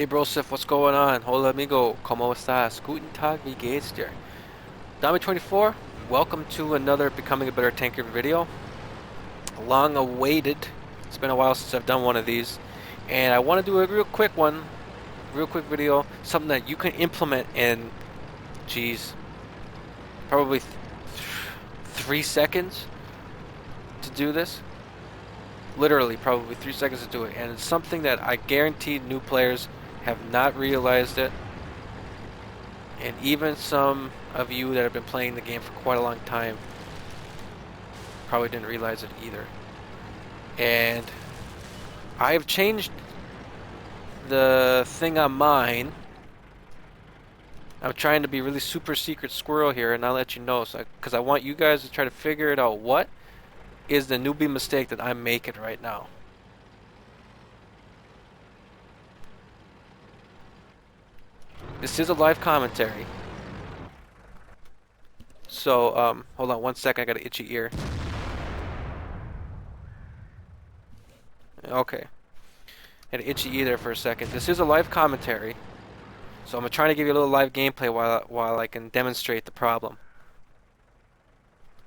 Hey Broseph, what's going on? Hola amigo, ¿cómo estás? Guten Tag, wie geht's dir? Dami24, welcome to another Becoming a Better Tanker video. Long awaited. It's been a while since I've done one of these. And I want to do a real quick one, real quick video, something that you can implement in, geez, probably 3 seconds to do this. Literally, probably 3 seconds to do it. And it's something that I guarantee new players have not realized it. And even some of you that have been playing the game for quite a long time probably didn't realize it either. And I've changed the thing on mine. I'm trying to be really super secret squirrel here and I'll let you know, so because I want you guys to try to figure it out. What is the newbie mistake that I'm making right now? This is a live commentary. So, hold on one second, I got an itchy ear. Okay. Had an itchy ear there for a second. This is a live commentary. So I'm trying to give you a little live gameplay while I can demonstrate the problem.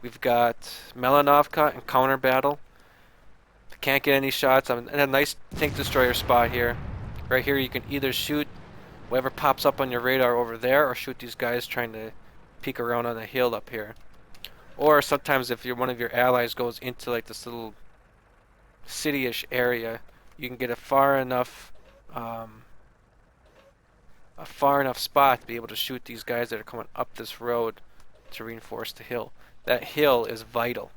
We've got Melanovka in counter battle. Can't get any shots. I'm in a nice tank destroyer spot here. Right here you can either shoot whatever pops up on your radar over there or shoot these guys trying to peek around on the hill up here. Or sometimes if one of your allies goes into like this little city-ish area, you can get a far enough spot to be able to shoot these guys that are coming up this road to reinforce the hill. That hill is vital.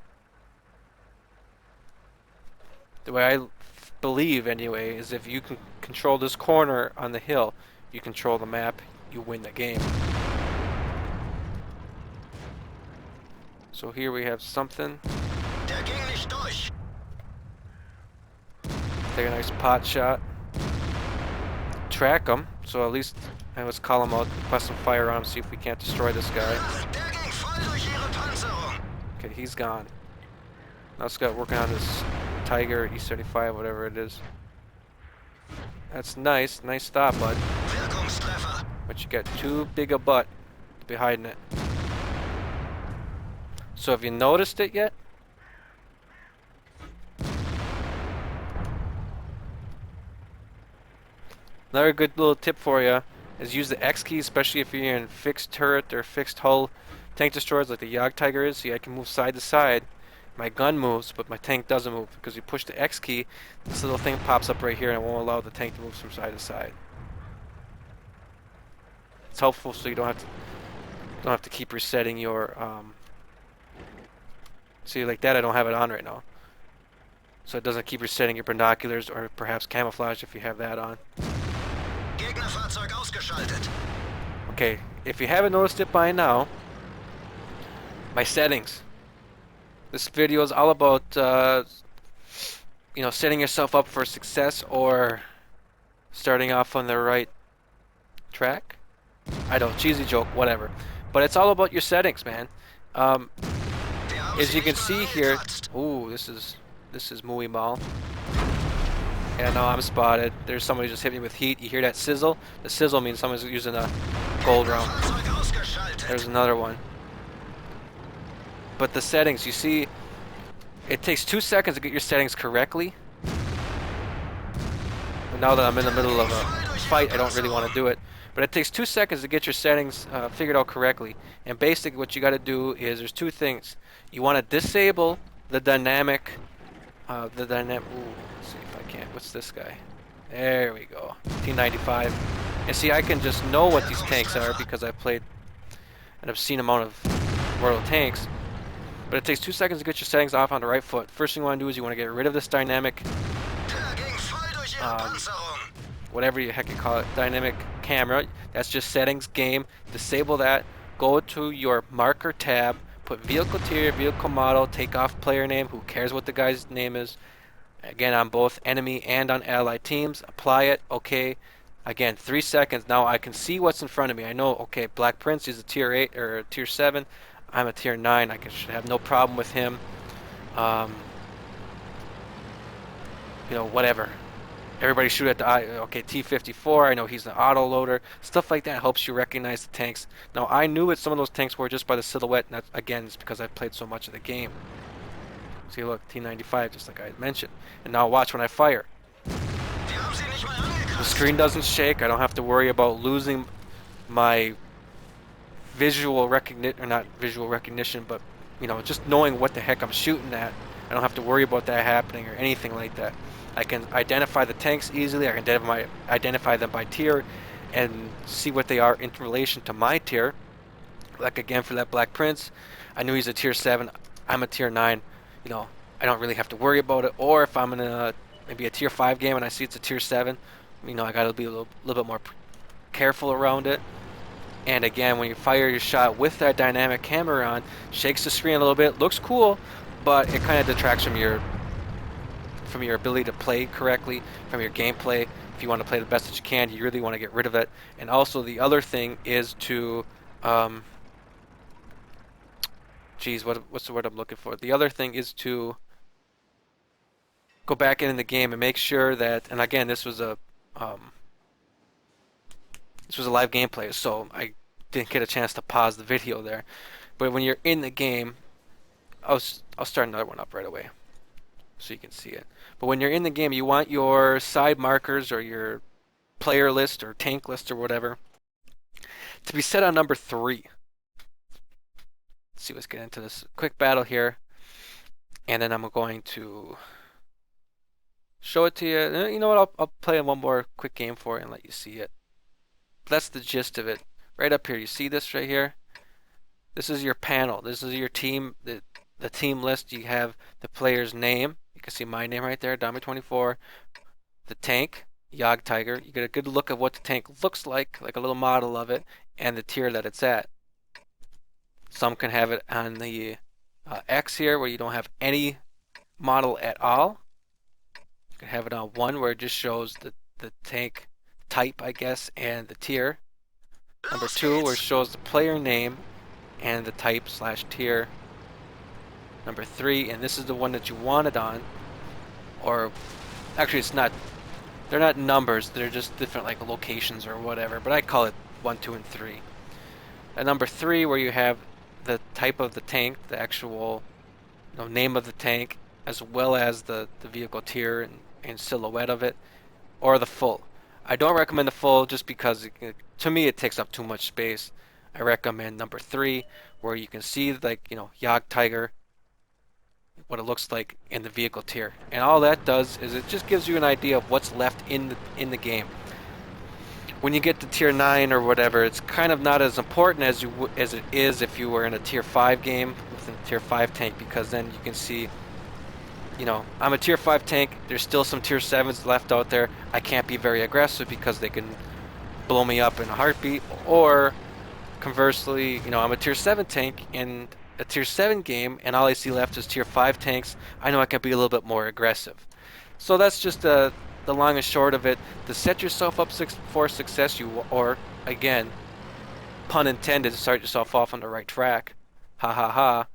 The way I believe, anyway, is if you can control this corner on the hill, you control the map, you win the game. So here we have something. Take a nice pot shot. Track them, so at least let's call him out, request some fire on him, see if we can't destroy this guy. Okay, he's gone. Now let's get working on this Tiger E75, whatever it is. That's nice, nice stop, bud. But you got too big a butt to be hiding it. So have you noticed it yet? Another good little tip for you is use the X key, especially if you're in fixed turret or fixed hull tank destroyers like the Yog Tiger is. See, I can move side to side. My gun moves, but my tank doesn't move because you push the X key. This little thing pops up right here and it won't allow the tank to move from side to side. It's helpful so you don't have to keep resetting your. See, like that, I don't have it on right now, so it doesn't keep resetting your binoculars or perhaps camouflage if you have that on. Okay, if you haven't noticed it by now, my settings. This video is all about, setting yourself up for success or starting off on the right track. I don't, cheesy joke, whatever. But it's all about your settings, man. As you can see here, ooh, this is Mooey Mall. And I know I'm spotted. There's somebody just hit me with heat. You hear that sizzle? The sizzle means someone's using a gold round. There's another one. But the settings, you see, it takes 2 seconds to get your settings correctly. And now that I'm in the middle of a fight, I don't really want to do it. But it takes 2 seconds to get your settings figured out correctly. And basically what you got to do is there's two things. You want to disable the dynamic, ooh, let's see if I can. What's this guy? There we go. T95. And see, I can just know what these tanks are because I've played an obscene amount of World of Tanks. But it takes 2 seconds to get your settings off on the right foot. First thing you want to do is you want to get rid of this dynamic, whatever the heck you call it, dynamic camera. That's just settings, game. Disable that. Go to your marker tab. Put vehicle tier, vehicle model, take off player name. Who cares what the guy's name is? Again, on both enemy and on allied teams. Apply it. Okay. Again, 3 seconds. Now I can see what's in front of me. I know, okay, Black Prince is a tier 8 or a tier 7. I'm a tier 9. I should have no problem with him. Whatever. everybody shoot at the eye. Okay, T-54. I know he's an auto loader. Stuff like that helps you recognize the tanks. Now I knew what some of those tanks were just by the silhouette, and that, again, it's because I've played so much of the game. See, look, T-95, just like I had mentioned. And now watch when I fire. The screen doesn't shake. I don't have to worry about losing my visual recognition, or not visual recognition, but just knowing what the heck I'm shooting at. I don't have to worry about that happening or anything like that. I can identify the tanks easily. I can identify them by tier and see what they are in relation to my tier. Like again for that Black Prince, I knew he's a tier 7. I'm a tier 9. I don't really have to worry about it. Or if I'm in maybe a tier 5 game and I see it's a tier 7, I got to be a little bit more careful around it. And again, when you fire your shot with that dynamic camera on, shakes the screen a little bit, looks cool, but it kind of detracts from your ability to play correctly, from your gameplay. If you want to play the best that you can, you really want to get rid of it. And also the other thing is to, what's the word I'm looking for? The other thing is to go back in the game and make sure that, and again, this was a live gameplay, so I didn't get a chance to pause the video there. But when you're in the game, I'll start another one up right away so you can see it. But when you're in the game, you want your side markers or your player list or tank list or whatever to be set on number 3. Let's see, let's get into this quick battle here. And then I'm going to show it to you. You know what? I'll play one more quick game for it and let you see it. That's the gist of it. Right up here, you see this right here? This is your panel. This is your team, the team list. You have the player's name. You can see my name right there, Dami24. The tank, Yog Tiger. You get a good look at what the tank looks like a little model of it, and the tier that it's at. Some can have it on the X here, where you don't have any model at all. You can have it on 1, where it just shows the tank type, I guess, and the tier. Number 2, where it shows the player name and the type / tier. Number 3, and this is the one that you want it on, or actually it's not, they're not numbers, they're just different like locations or whatever, but I call it 1, 2, and 3. And number 3, where you have the type of the tank, the actual name of the tank, as well as the vehicle tier and silhouette of it, or the full. I don't recommend the full just because to me it takes up too much space. I recommend number 3, where you can see Yog Tiger, what it looks like in the vehicle tier, and all that does is it just gives you an idea of what's left in the game. When you get to tier 9 or whatever, it's kind of not as important as it is if you were in a tier 5 game with a tier 5 tank, because then you can see, I'm a tier 5 tank, there's still some tier 7s left out there. I can't be very aggressive because they can blow me up in a heartbeat. Or conversely, I'm a tier 7 tank in a tier 7 game and all I see left is tier 5 tanks. I know I can be a little bit more aggressive. So that's just the long and short of it. To set yourself up for success, or again, pun intended, start yourself off on the right track. Ha ha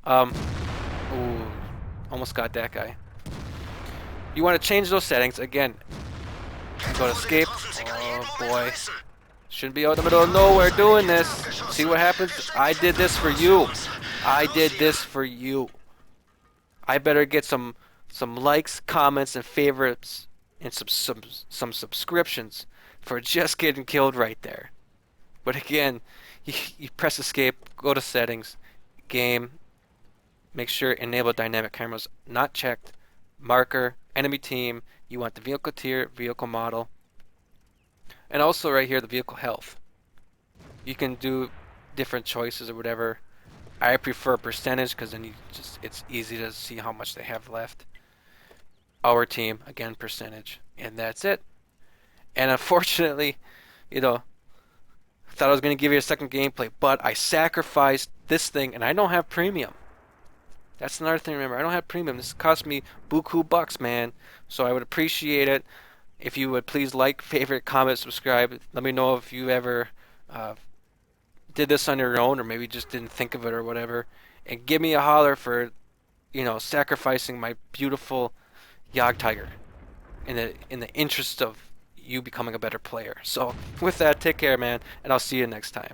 ha. Ooh, almost got that guy. You want to change those settings again. Go to escape. Oh boy. Shouldn't be out in the middle of nowhere doing this. See what happens? I did this for you. I did this for you. I better get some likes, comments, and favorites, and some subscriptions for just getting killed right there. But again, you press escape, go to settings, game, make sure enable dynamic cameras not checked, marker, enemy team, you want the vehicle tier, vehicle model, and also right here the vehicle health. You can do different choices or whatever. I prefer percentage because then it's easy to see how much they have left. Our team, again, percentage, and that's it. And unfortunately, thought I was going to give you a second gameplay, but I sacrificed this thing, and I don't have premium. That's another thing to remember. I don't have premium. This cost me buku bucks, man. So I would appreciate it if you would please like, favorite, comment, subscribe. Let me know if you ever did this on your own or maybe just didn't think of it or whatever. And give me a holler for, sacrificing my beautiful Yog Tiger. in the interest of you becoming a better player. So with that, take care, man, and I'll see you next time.